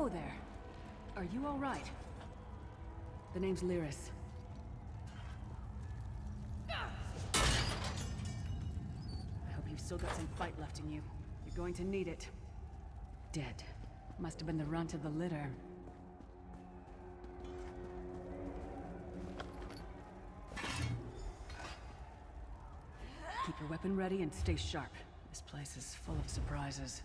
Hello there. Are you all right? The name's Lyris. I hope you've still got some fight left in you. You're going to need it. Dead. Must have been the runt of the litter. Keep your weapon ready and stay sharp. This place is full of surprises.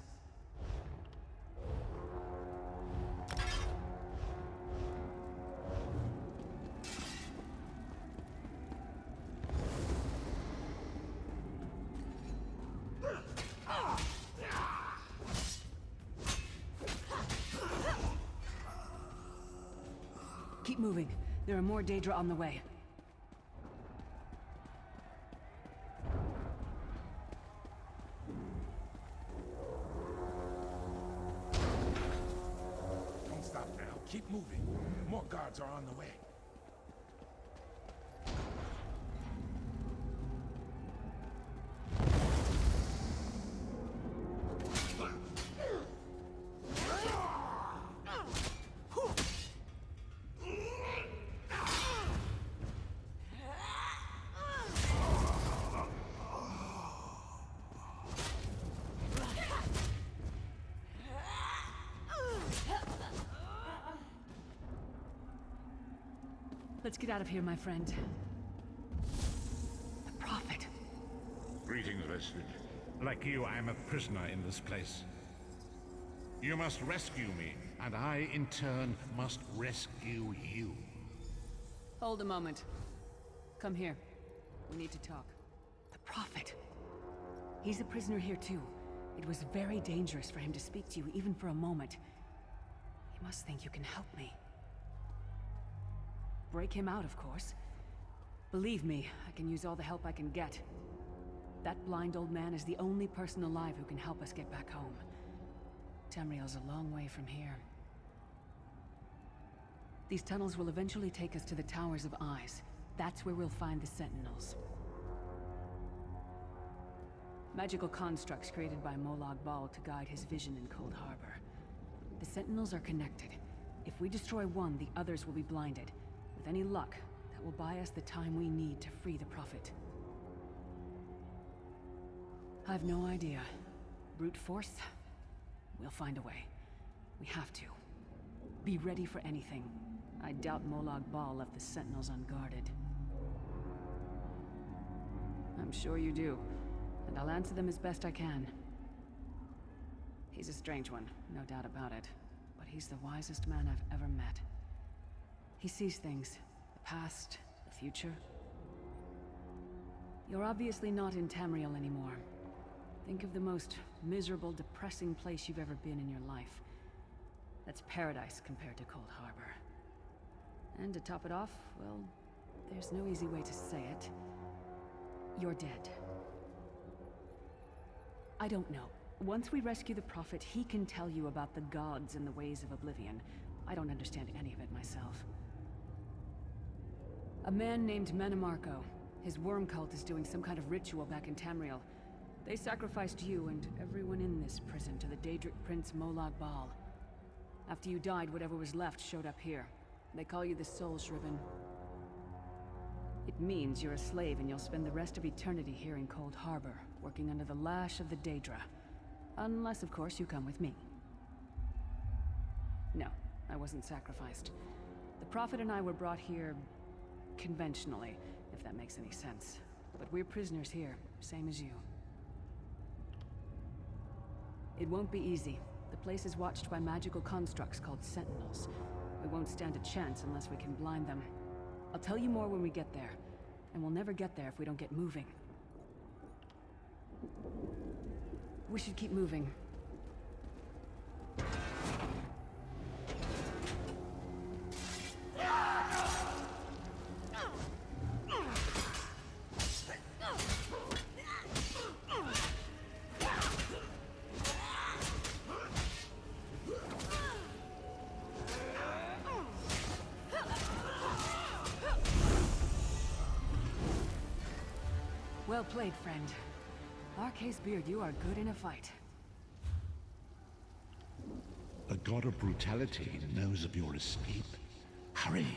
Keep moving. There are more Daedra on the way. Don't stop now. Keep moving. More guards are on the way. Let's get out of here, my friend. The Prophet. Greetings, resident. Like you, I am a prisoner in this place. You must rescue me, and I, in turn, must rescue you. Hold a moment. Come here. We need to talk. The Prophet. He's a prisoner here too. It was very dangerous for him to speak to you even for a moment. You must think you can help me. Break him out, of course. Believe me, I can use all the help I can get. That blind old man is the only person alive who can help us get back home. Tamriel's a long way from here. These tunnels will eventually take us to the Towers of Eyes. That's where we'll find the Sentinels. Magical constructs created by Molag Bal to guide his vision in Cold Harbor. The Sentinels are connected. If we destroy one, the others will be blinded. With any luck, that will buy us the time we need to free the Prophet. I've no idea. Brute force? We'll find a way. We have to. Be ready for anything. I doubt Molag Bal left the Sentinels unguarded. I'm sure you do, and I'll answer them as best I can. He's a strange one, no doubt about it, but he's the wisest man I've ever met. He sees things, the past, the future. You're obviously not in Tamriel anymore. Think of the most miserable, depressing place you've ever been in your life. That's paradise compared to Cold Harbor. And to top it off, well, there's no easy way to say it. You're dead. I don't know. Once we rescue the Prophet, he can tell you about the gods and the ways of Oblivion. I don't understand any of it myself. A man named Manamarco. His worm cult is doing some kind of ritual back in Tamriel. They sacrificed you and everyone in this prison to the Daedric Prince Molag Bal. After you died, whatever was left showed up here. They call you the Soul Shriven. It means you're a slave and you'll spend the rest of eternity here in Cold Harbor, working under the lash of the Daedra. Unless, of course, you come with me. No, I wasn't sacrificed. The Prophet and I were brought here conventionally, if that makes any sense. But we're prisoners here, same as you. It won't be easy. The place is watched by magical constructs called Sentinels. We won't stand a chance unless we can blind them. I'll tell you more when we get there. And we'll never get there if we don't get moving. We should keep moving. Well played, friend. Arcase Beard, you are good in a fight. A god of brutality knows of your escape. Hurry!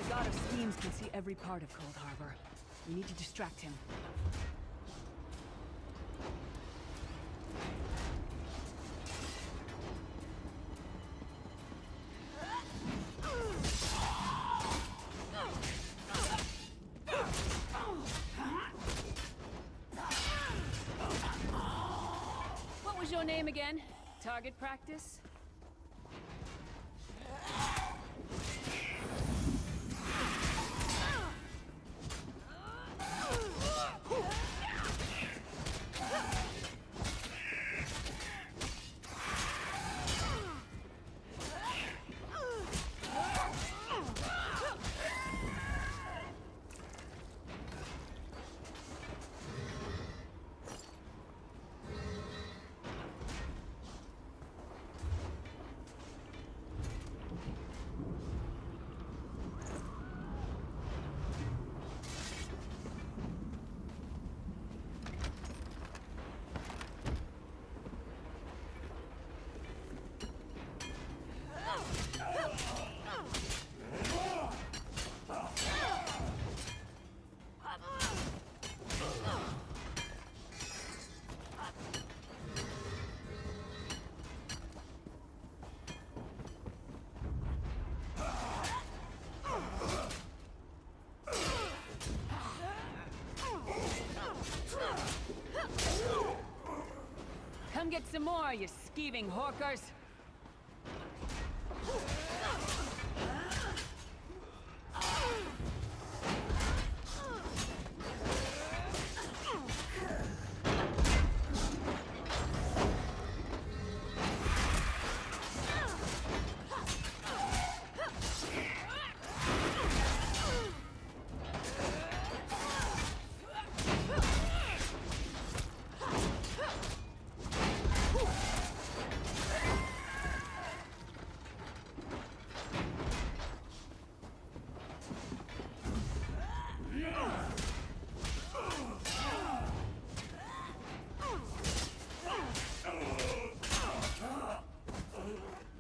The God of Schemes can see every part of Cold Harbor. We need to distract him. What was your name again? Target practice? Come get some more, you skeeving hawkers!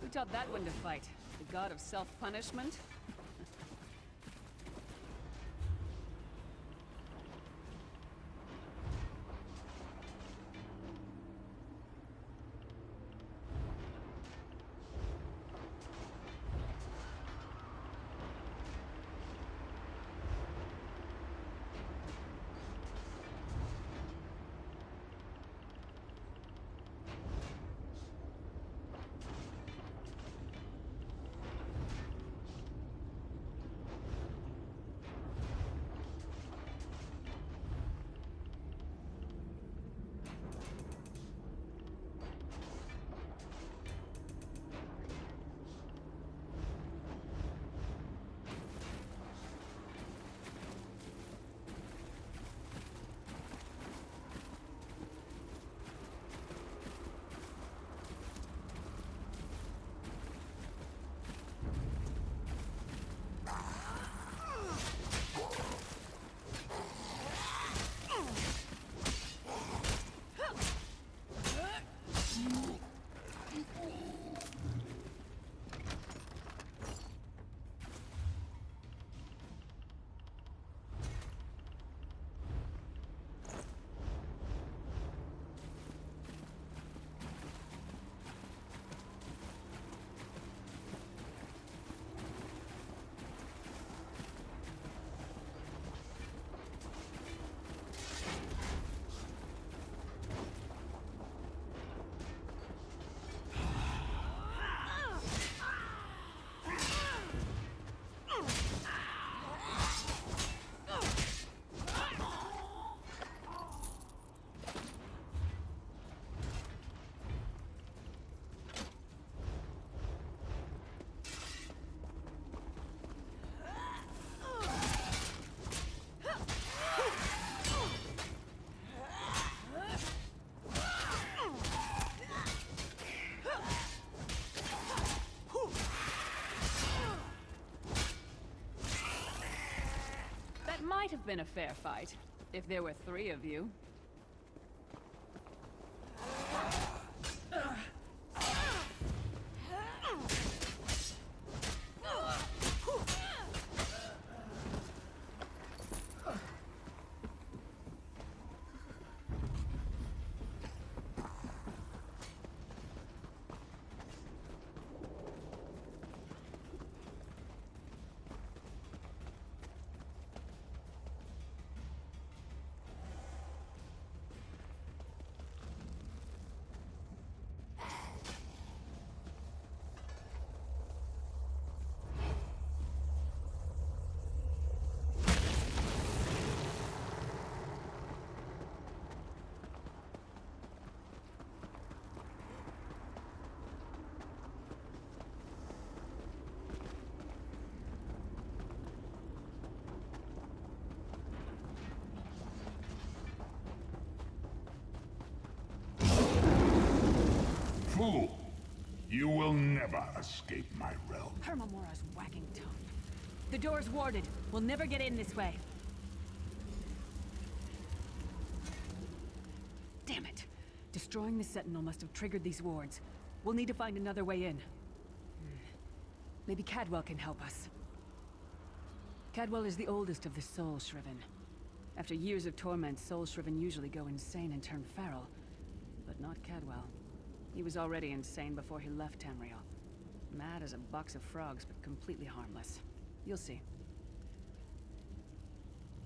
Who taught that one to fight? The god of self-punishment? have been a fair fight, if there were 3 of you. Fool! You will never escape my realm. Hermamora's whacking tough. The door's warded. We'll never get in this way. Damn it. Destroying the Sentinel must have triggered these wards. We'll need to find another way in. Maybe Cadwell can help us. Cadwell is the oldest of the Soul Shriven. After years of torment, Soul Shriven usually go insane and turn feral. But not Cadwell. He was already insane before he left Tamriel. Mad as a box of frogs, but completely harmless. You'll see.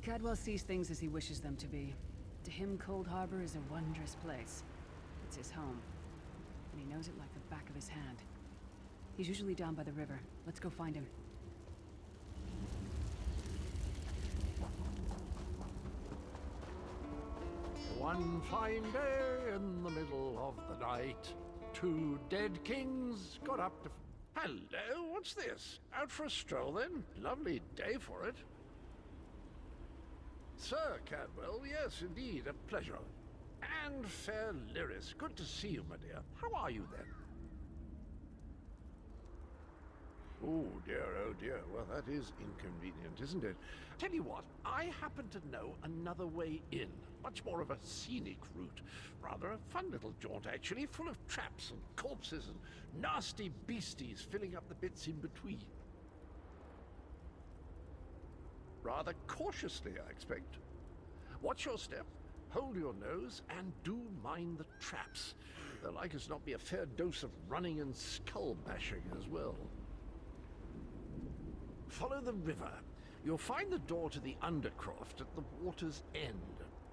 Cadwell sees things as he wishes them to be. To him, Cold Harbor is a wondrous place. It's his home. And he knows it like the back of his hand. He's usually down by the river. Let's go find him. One fine day in the middle of the night, 2 dead kings got up to... Hello, what's this? Out for a stroll then? Lovely day for it. Sir Cadwell, yes indeed, a pleasure. And fair Lyris, good to see you, my dear. How are you then? Oh dear, well that is inconvenient, isn't it? Tell you what, I happen to know another way in. Much more of a scenic route. Rather a fun little jaunt actually, full of traps and corpses and nasty beasties filling up the bits in between. Rather cautiously, I expect. Watch your step, hold your nose, and do mind the traps. There'll like as not be a fair dose of running and skull bashing as well. Follow the river. You'll find the door to the Undercroft at the water's end.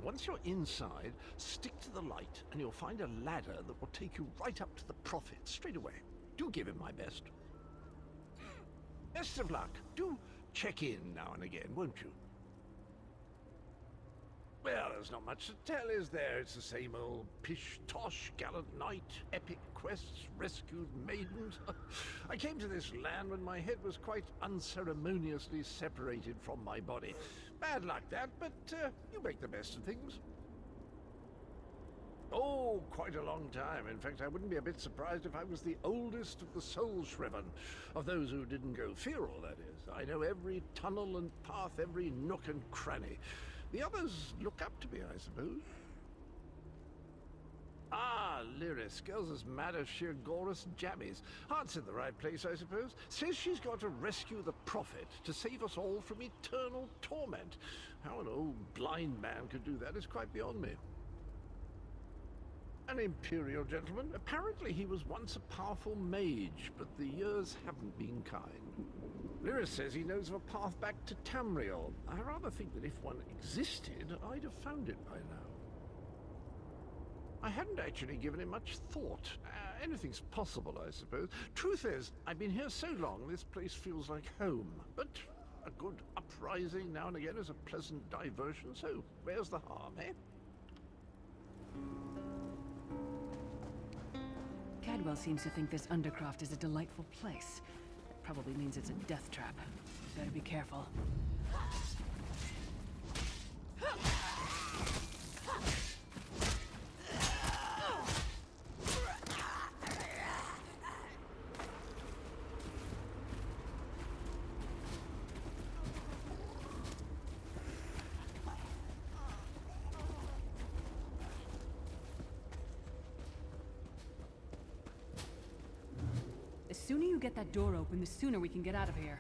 Once you're inside, stick to the light, and you'll find a ladder that will take you right up to the Prophet straight away. Do give him my best. Best of luck. Do check in now and again, won't you? Well, there's not much to tell, is there? It's the same old pish-tosh, gallant knight, epic quests, rescued maidens. I came to this land when my head was quite unceremoniously separated from my body. Bad luck that, but you make the best of things. Oh, quite a long time. In fact, I wouldn't be a bit surprised if I was the oldest of the Soul Shriven. Of those who didn't go feral, that is. I know every tunnel and path, every nook and cranny. The others look up to me, I suppose. Ah, Lyris, girl's as mad as sheer Gorus jammies. Heart's in the right place, I suppose. Says she's got to rescue the Prophet to save us all from eternal torment. How an old blind man could do that is quite beyond me. An Imperial gentleman. Apparently he was once a powerful mage, but the years haven't been kind. Lyris says he knows of a path back to Tamriel. I rather think that if one existed, I'd have found it by now. I hadn't actually given it much thought. Anything's possible, I suppose. Truth is, I've been here so long, this place feels like home. But a good uprising now and again is a pleasant diversion, so where's the harm, eh? Cadwell seems to think this Undercroft is a delightful place. That probably means it's a death trap. Better be careful. The sooner you get that door open, the sooner we can get out of here.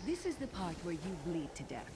This is the part where you bleed to death.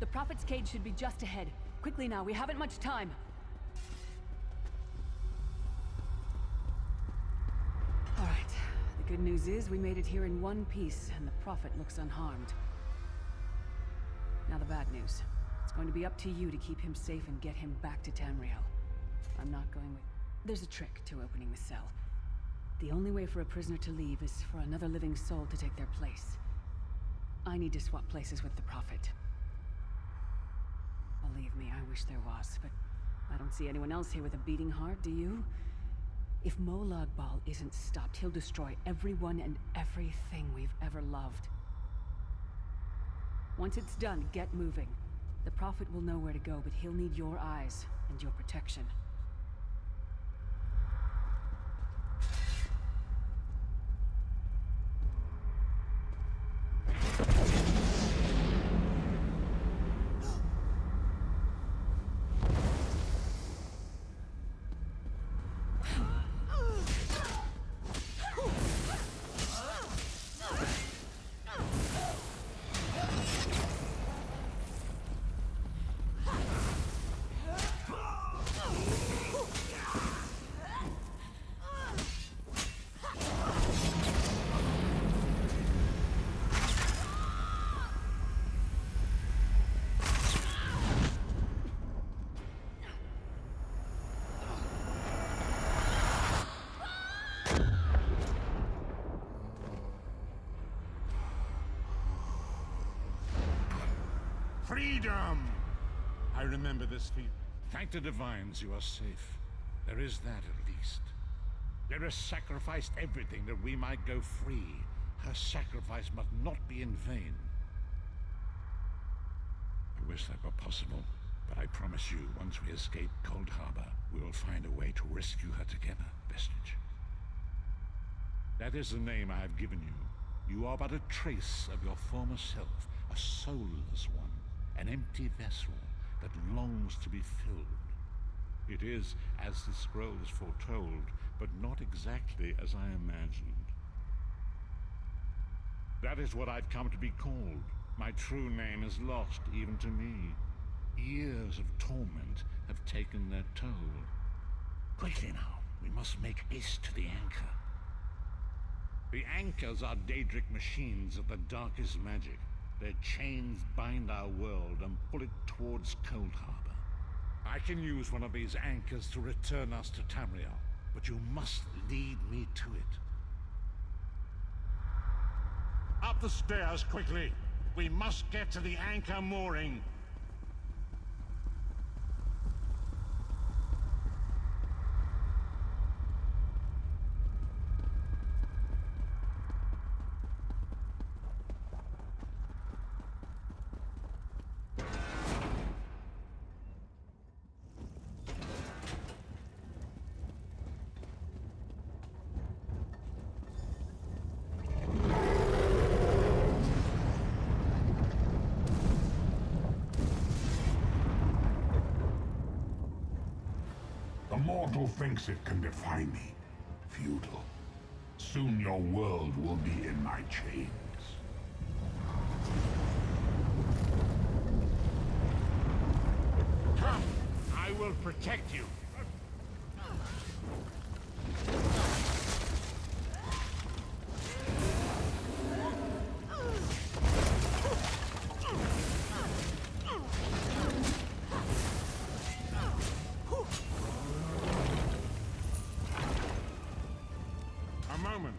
The Prophet's cage should be just ahead. Quickly now, we haven't much time. All right. The good news is we made it here in one piece, and the Prophet looks unharmed. Now the bad news. It's going to be up to you to keep him safe and get him back to Tamriel. I'm not going with... There's a trick to opening the cell. The only way for a prisoner to leave is for another living soul to take their place. I need to swap places with the Prophet. Believe me, I wish there was, but I don't see anyone else here with a beating heart, do you? If Molag Bal isn't stopped, he'll destroy everyone and everything we've ever loved. Once it's done, get moving. The Prophet will know where to go, but he'll need your eyes and your protection. Freedom! I remember this feat. Thank the Divines you are safe. There is that at least. Lyra sacrificed everything that we might go free. Her sacrifice must not be in vain. I wish that were possible, but I promise you, once we escape Cold Harbor, we will find a way to rescue her together, Vestige. That is the name I have given you. You are but a trace of your former self, a soulless one. An empty vessel that longs to be filled. It is, as the scrolls foretold, but not exactly as I imagined. That is what I've come to be called. My true name is lost even to me. Years of torment have taken their toll. Quickly now, we must make haste to the anchor. The anchors are Daedric machines of the darkest magic. Their chains bind our world and pull it towards Cold Harbor. I can use one of these anchors to return us to Tamriel, but you must lead me to it. Up the stairs, quickly! We must get to the anchor mooring. The mortal thinks it can defy me. Futile. Soon your world will be in my chains. Come! I will protect you. A moment.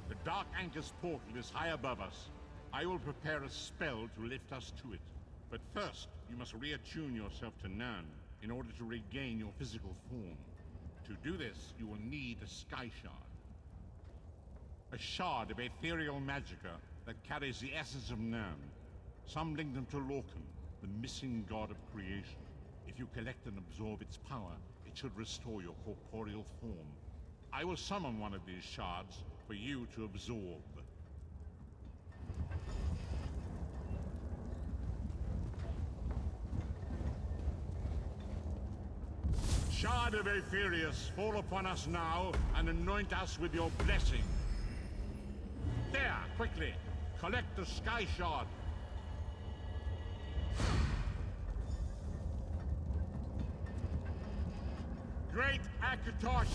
The Dark Anchor's portal is high above us. I will prepare a spell to lift us to it. But first, you must reattune yourself to Nirn in order to regain your physical form. To do this, you will need a Sky Shard. A shard of ethereal magicka that carries the essence of Nirn. Some link them to Lorcan, the missing god of creation. If you collect and absorb its power, it should restore your corporeal form. I will summon one of these shards for you to absorb. Shard of Aetherius, fall upon us now and anoint us with your blessing. There, quickly! Collect the Sky Shard. Great Akatosh,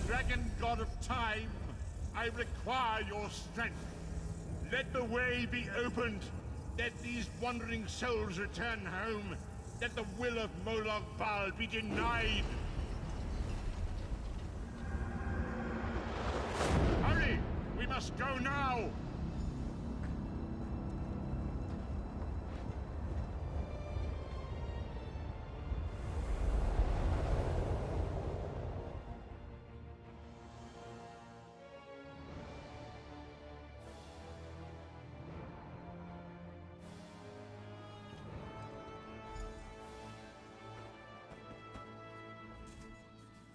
dragon god of time, I require your strength. Let the way be opened. Let these wandering souls return home. Let the will of Molag Bal be denied. Hurry! We must go now!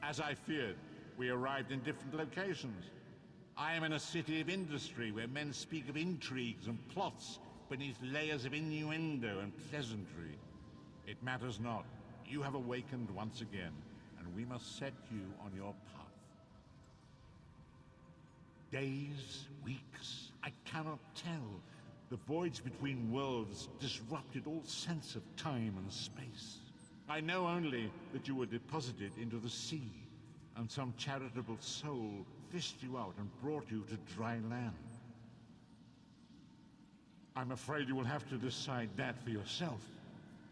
As I feared, we arrived in different locations. I am in a city of industry where men speak of intrigues and plots beneath layers of innuendo and pleasantry. It matters not. You have awakened once again, and we must set you on your path. Days, weeks, I cannot tell. The voids between worlds disrupted all sense of time and space. I know only that you were deposited into the sea, and some charitable soul fished you out and brought you to dry land. I'm afraid you will have to decide that for yourself.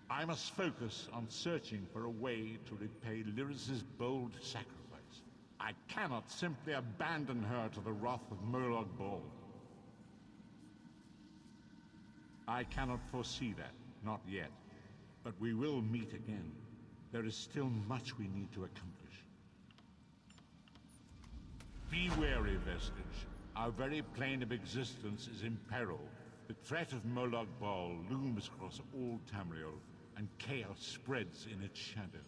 I must focus on searching for a way to repay Lyris's bold sacrifice. I cannot simply abandon her to the wrath of Molag Bal. I cannot foresee that, not yet. But we will meet again. There is still much we need to accomplish. Be wary, Vestige. Our very plane of existence is in peril. The threat of Molag Bal looms across all Tamriel, and chaos spreads in its shadow.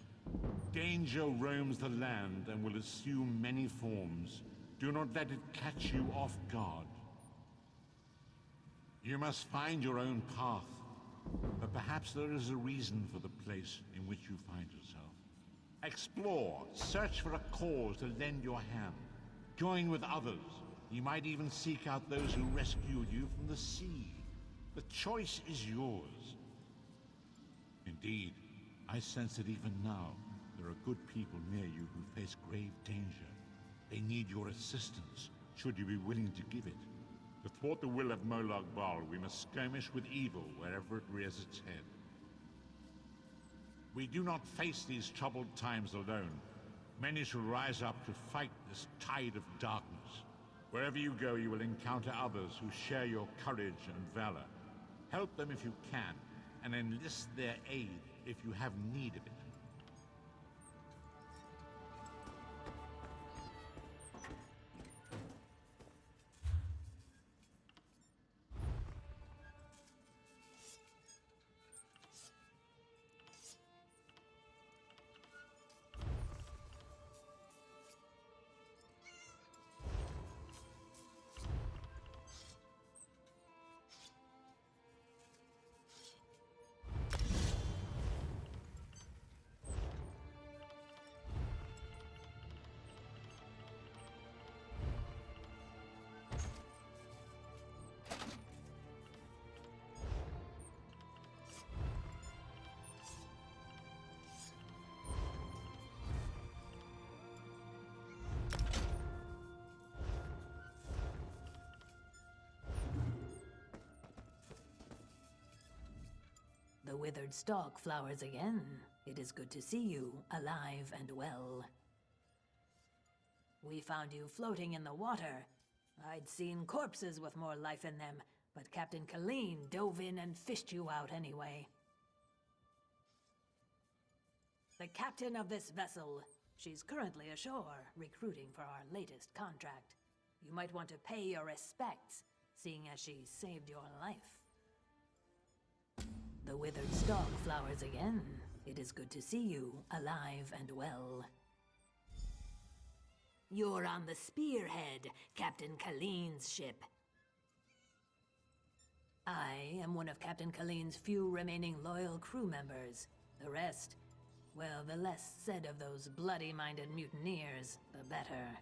Danger roams the land and will assume many forms. Do not let it catch you off guard. You must find your own path. But perhaps there is a reason for the place in which you find yourself. Explore, search for a cause to lend your hand. Join with others. You might even seek out those who rescued you from the sea. The choice is yours. Indeed, I sense that even now, there are good people near you who face grave danger. They need your assistance, should you be willing to give it. To thwart the will of Molag Bal, we must skirmish with evil wherever it rears its head. We do not face these troubled times alone. Many shall rise up to fight this tide of darkness. Wherever you go, you will encounter others who share your courage and valor. Help them if you can, and enlist their aid if you have need of it. The withered stalk flowers again. It is good to see you, alive and well. We found you floating in the water. I'd seen corpses with more life in them, but Captain Colleen dove in and fished you out anyway. The captain of this vessel. She's currently ashore, recruiting for our latest contract. You might want to pay your respects, seeing as she saved your life. The withered stalk flowers again. It is good to see you, alive and well. You're on the Spearhead, Captain Colleen's ship. I am one of Captain Colleen's few remaining loyal crew members. The rest, well, the less said of those bloody-minded mutineers, the better.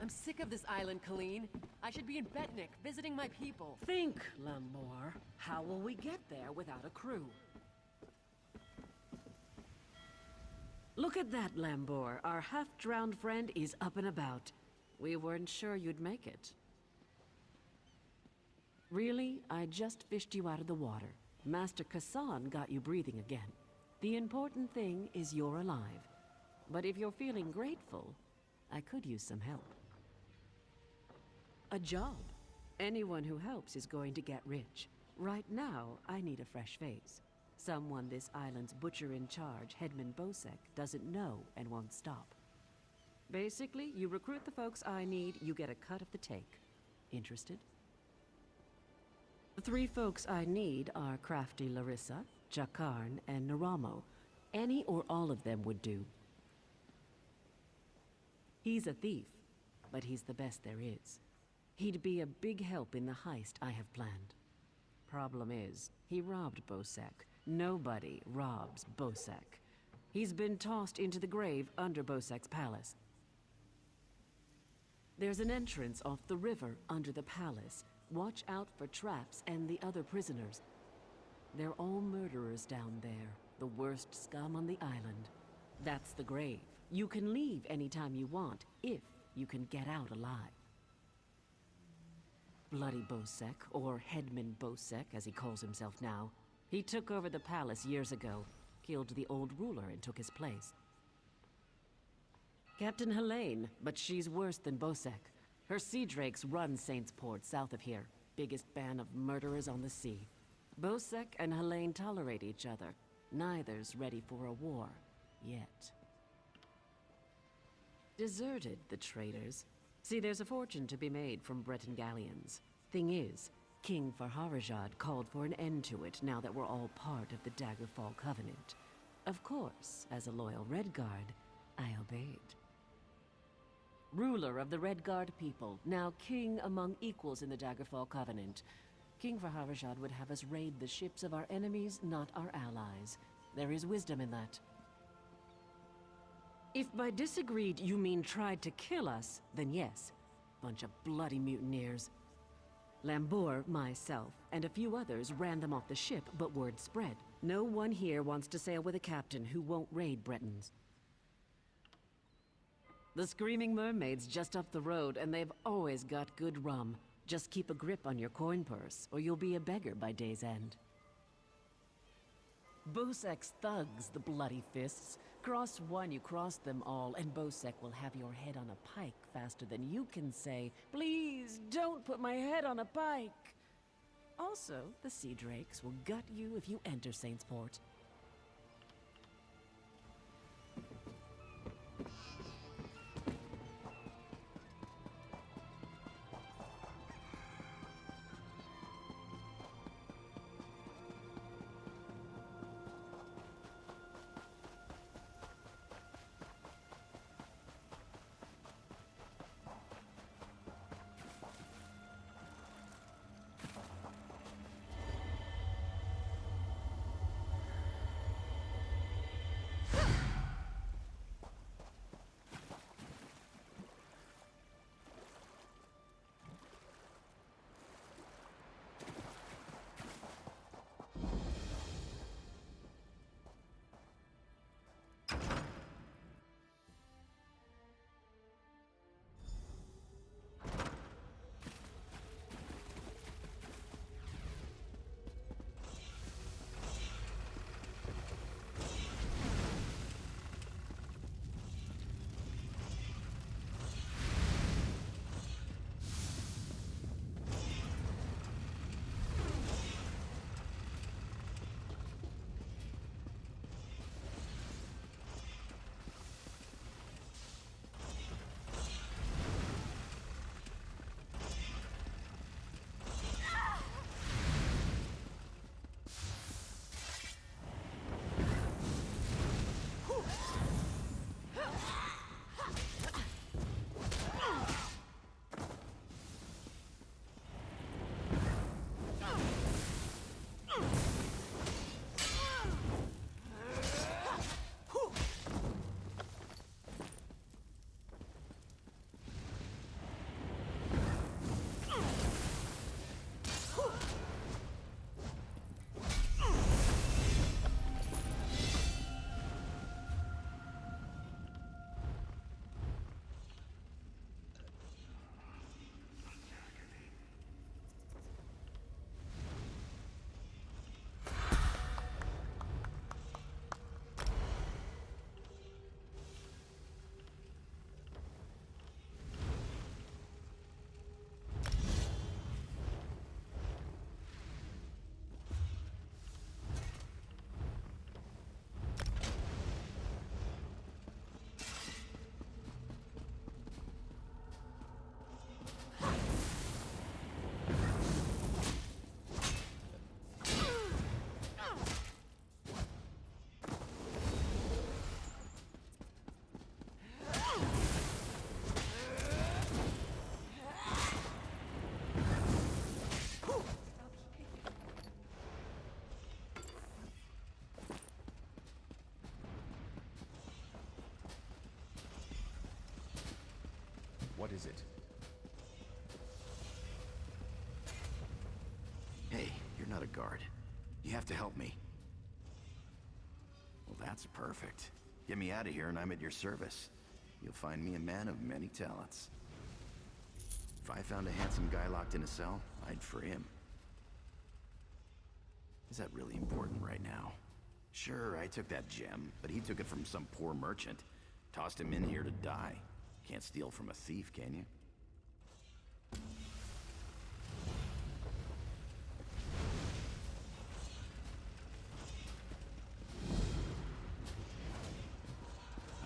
I'm sick of this island, Colleen. I should be in Betnik, visiting my people. Think, Lamor. How will we get there without a crew? Look at that, Lambor. Our half-drowned friend is up and about. We weren't sure you'd make it. Really? I just fished you out of the water. Master Kassan got you breathing again. The important thing is you're alive. But if you're feeling grateful, I could use some help. A job. Anyone who helps is going to get rich. Right now, I need a fresh face. Someone this island's butcher-in-charge, Headman Bosek, doesn't know and won't stop. Basically, you recruit the folks I need, you get a cut of the take. Interested? The 3 folks I need are crafty Larissa, Jakarn, and Naramo. Any or all of them would do. He's a thief, but he's the best there is. He'd be a big help in the heist I have planned. Problem is, he robbed Bosek. Nobody robs Bosek. He's been tossed into the grave under Bosek's palace. There's an entrance off the river under the palace. Watch out for traps and the other prisoners. They're all murderers down there, the worst scum on the island. That's the grave. You can leave anytime you want, if you can get out alive. Bloody Bosek, or Headman Bosek, as he calls himself now, he took over the palace years ago, killed the old ruler and took his place. Captain Helene, but she's worse than Bosek. Her sea drakes run Saintsport south of here, biggest band of murderers on the sea. Bosek and Helene tolerate each other. Neither's ready for a war, yet. Deserted, the traitors. See, there's a fortune to be made from Breton galleons. Thing is, King Farharajad called for an end to it now that we're all part of the Daggerfall Covenant. Of course, as a loyal Redguard, I obeyed. Ruler of the Redguard people, now king among equals in the Daggerfall Covenant, King Faharajad would have us raid the ships of our enemies, not our allies. There is wisdom in that. If by disagreed you mean tried to kill us, then yes. Bunch of bloody mutineers. Lambour, myself, and a few others ran them off the ship, but word spread. No one here wants to sail with a captain who won't raid Bretons. The Screaming Mermaid's just up the road, and they've always got good rum. Just keep a grip on your coin purse, or you'll be a beggar by day's end. Bosek's thugs, the bloody fists. Cross one, you cross them all, and Bosek will have your head on a pike faster than you can say, "Please, don't put my head on a pike!" Also, the Sea Drakes will gut you if you enter Saintsport. What is it? Hey, you're not a guard. You have to help me. Well, that's perfect. Get me out of here and I'm at your service. You'll find me a man of many talents. If I found a handsome guy locked in a cell, I'd free him. Is that really important right now? Sure, I took that gem, but he took it from some poor merchant. Tossed him in here to die. Can't steal from a thief, can you?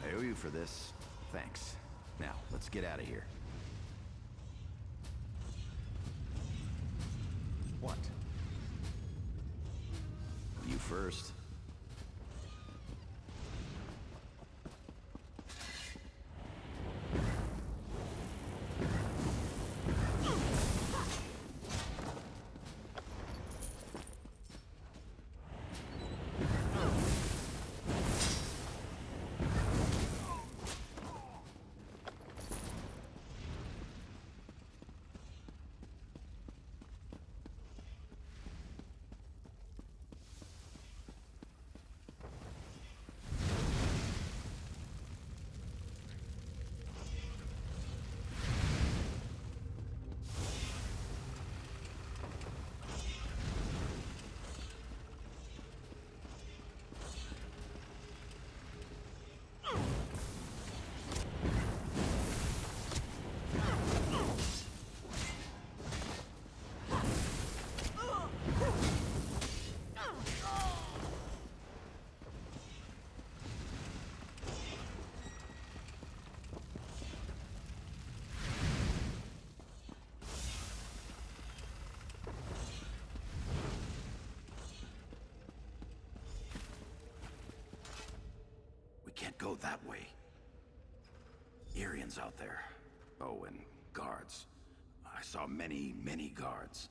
I owe you for this. Thanks. Now, let's get out of here. What? You first. can't go that way. Irians out there. Oh, and guards. I saw many, many guards.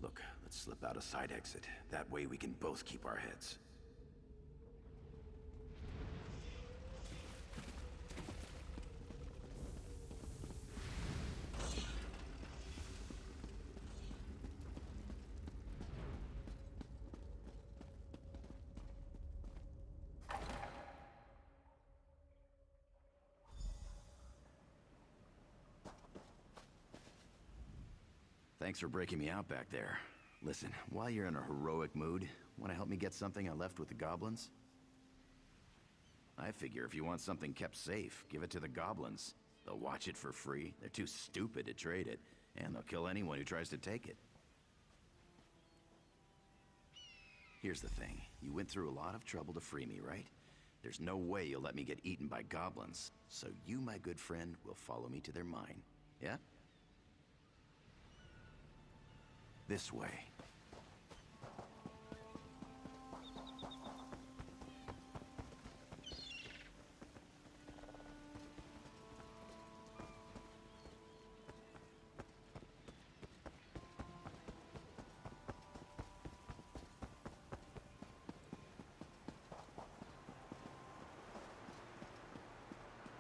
Look, let's slip out a side exit. That way we can both keep our heads. Thanks for breaking me out back there. Listen, while you're in a heroic mood, want to help me get something I left with the goblins? I figure if you want something kept safe, give it to the goblins. They'll watch it for free, they're too stupid to trade it, and they'll kill anyone who tries to take it. Here's the thing, you went through a lot of trouble to free me, right? There's no way you'll let me get eaten by goblins, so you, my good friend, will follow me to their mine, yeah? This way.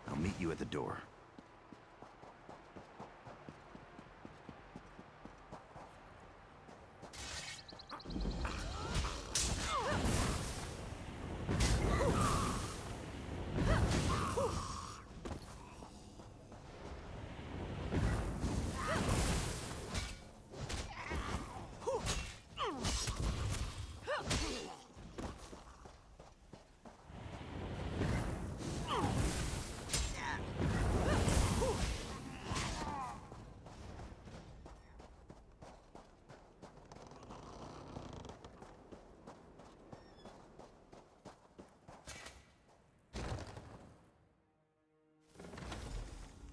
I'll meet you at the door.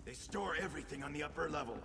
They store everything on the upper level.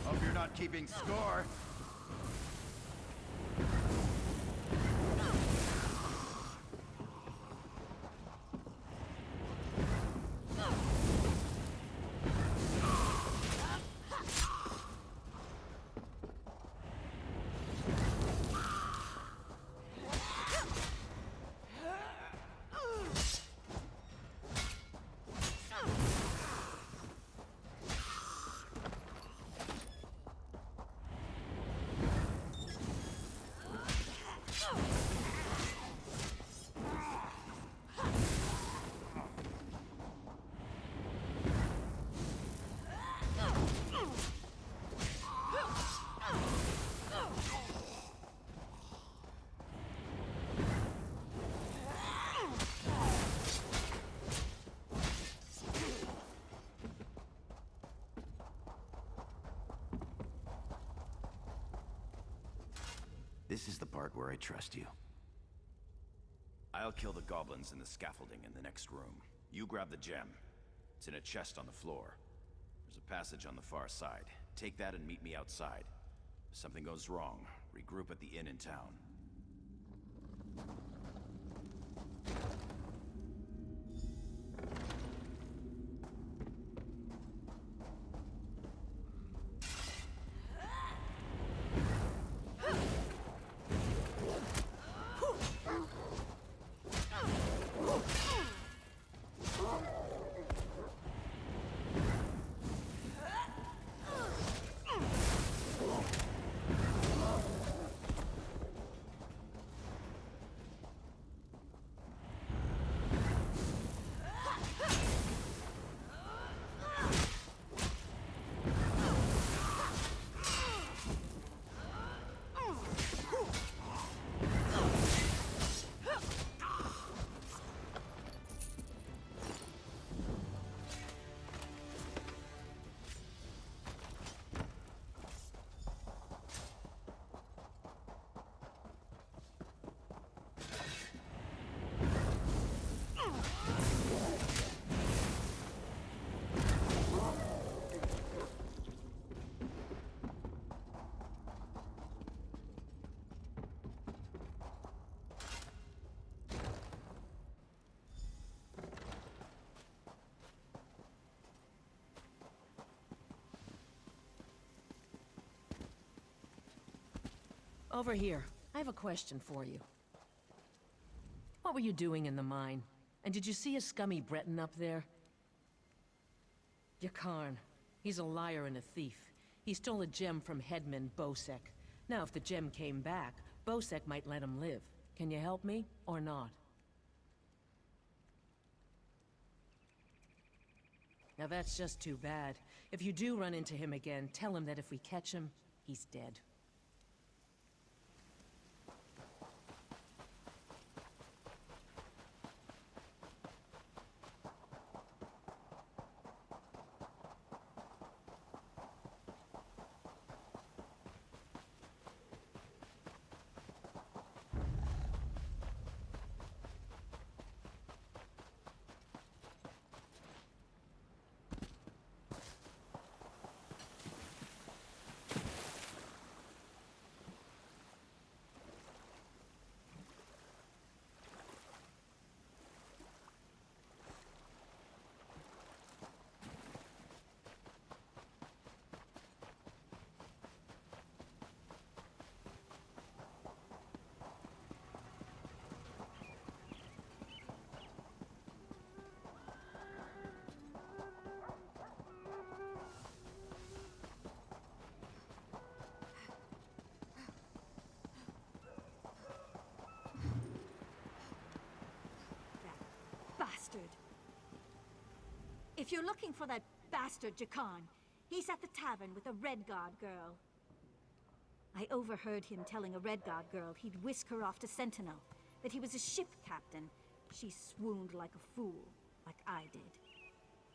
Hope you're not keeping score. This is the part where I trust you. I'll kill the goblins in the scaffolding in the next room. You grab the gem. It's in a chest on the floor. There's a passage on the far side. Take that and meet me outside. If something goes wrong, regroup at the inn in town. Over here. I have a question for you. What were you doing in the mine? And did you see a scummy Breton up there? Yakarn. He's a liar and a thief. He stole a gem from Headman Bosek. Now, if the gem came back, Bosek might let him live. Can you help me, or not? Now that's just too bad. If you do run into him again, tell him that if we catch him, he's dead. Bastard. If you're looking for that bastard Jakarn, he's at the tavern with a Redguard girl. I overheard him telling a Redguard girl he'd whisk her off to Sentinel, that he was a ship captain. She swooned like a fool, like I did.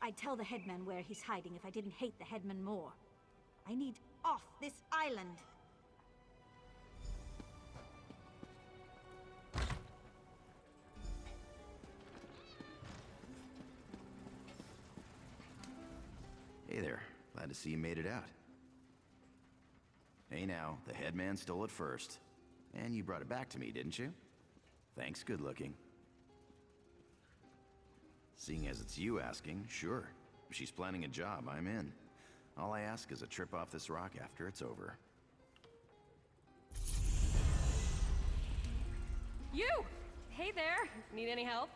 I'd tell the headman where he's hiding if I didn't hate the headman more. I need off this island. Hey there. Glad to see you made it out. Hey now, the headman stole it first. And you brought it back to me, didn't you? Thanks, good looking. Seeing as it's you asking, sure. If she's planning a job, I'm in. All I ask is a trip off this rock after it's over. You! Hey there! Need any help?